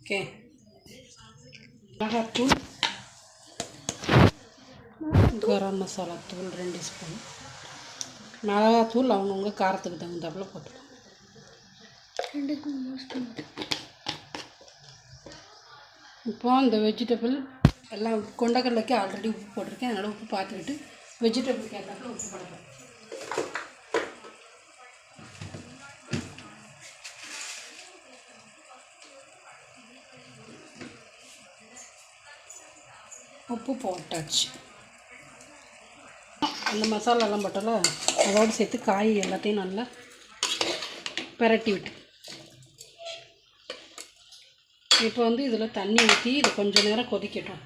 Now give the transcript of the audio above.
Okay, மிளகாத்தூள், கரம் மசாலா தூள் 2 spoon. மிளகாத்தூள் அவங்கவுங்க காரத்துக்கு தகுந்தாப்புல போட்டுக்கலாம். 2 ஸ்பூன். இப்போ இந்த வெஜிடபிள் எல்லாம் கொண்டக்கடலைக்கு ஆல்ரெடி உப்பு போட்டிருக்கேன். அதனால் உப்பு பார்த்துக்கிட்டு வெஜிடபிளுக்கு ஏற்றாப்புல உப்பு போடுறேன். உப்பு போட்டாச்சு. அந்த மசாலாலாம் போட்டால அதோடு சேர்த்து காய் எல்லாத்தையும் நல்லா பிரட்டி விட்டு இப்போ இதில் தண்ணி ஊற்றி இதை கொஞ்சம் நேரம் கொதிக்கட்டும்.